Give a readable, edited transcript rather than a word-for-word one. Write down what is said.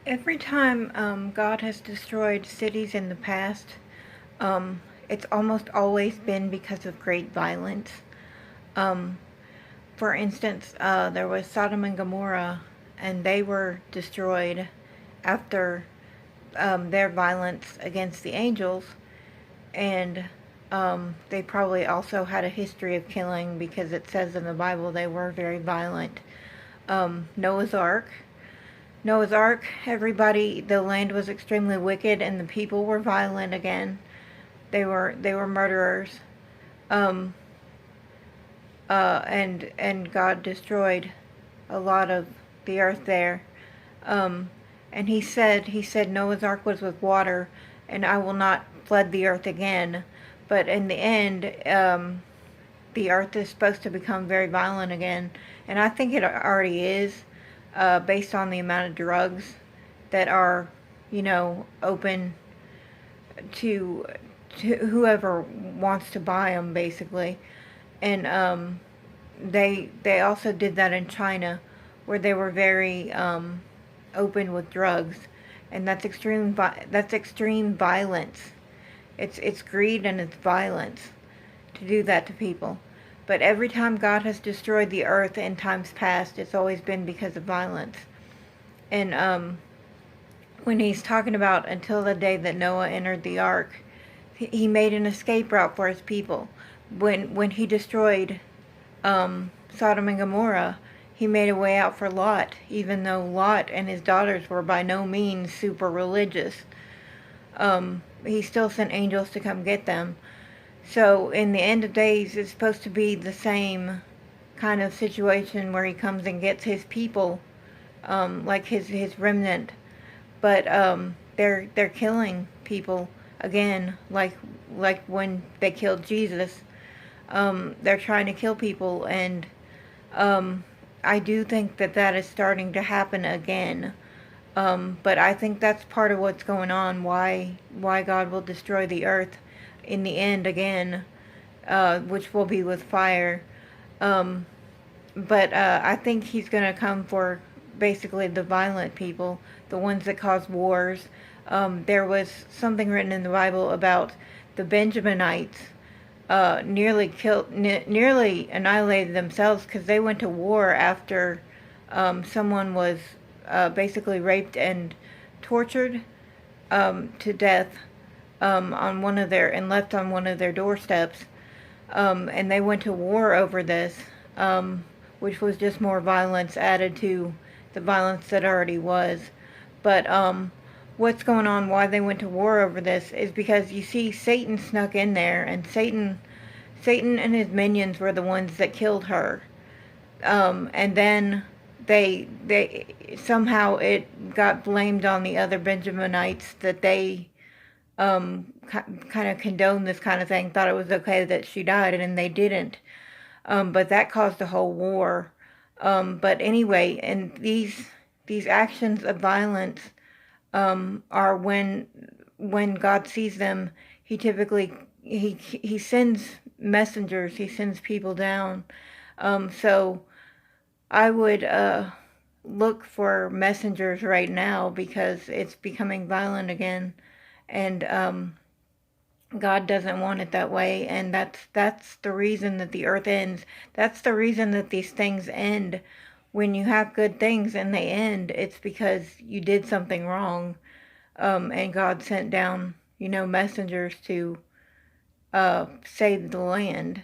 Every time God has destroyed cities in the past, it's almost always been because of great violence. Um, for instance, there was Sodom and Gomorrah, and they were destroyed after their violence against the angels, and they probably also had a history of killing because it says in the Bible they were very violent. Noah's Ark. Noah's Ark, everybody, the land was extremely wicked and the people were violent again. They were murderers. Um, and God destroyed a lot of the earth there. Um, and he said Noah's Ark was with water, and I will not flood the earth again. But in the end, the earth is supposed to become very violent again, and I think it already is, based on the amount of drugs that are, open to whoever wants to buy them, basically. And they also did that in China, where they were very open with drugs, and that's extreme violence. It's greed and it's violence to do that to people. But every time God has destroyed the earth in times past, it's always been because of violence. And when he's talking about until the day that Noah entered the ark, he made an escape route for his people. When he destroyed Sodom and Gomorrah, he made a way out for Lot, even though Lot and his daughters were by no means super religious. He still sent angels to come get them. So in the end of days, it's supposed to be the same kind of situation where he comes and gets his people, like his remnant. But they're killing people again, like when they killed Jesus. They're trying to kill people, and I do think that is starting to happen again. But I think that's part of what's going on. Why God will destroy the earth in the end again, which will be with fire. Um, but I think He's going to come for basically the violent people, the ones that cause wars. There was something written in the Bible about the Benjaminites nearly annihilated themselves because they went to war after someone was basically raped and tortured to death on one of their and left on one of their doorsteps, and they went to war over this, which was just more violence added to the violence that already was. But what's going on, why they went to war over this, is because you see Satan snuck in there, and Satan and his minions were the ones that killed her. And then they somehow it got blamed on the other Benjaminites that they kind of condoned this kind of thing, thought it was okay that she died, and they didn't. But that caused a whole war. But anyway, and these actions of violence are when God sees them, He typically he sends messengers, He sends people down. So I would look for messengers right now because it's becoming violent again, and God doesn't want it that way, and that's the reason that the earth ends. That's the reason that these things end. When you have good things and they end, it's because you did something wrong, and God sent down, messengers to save the land.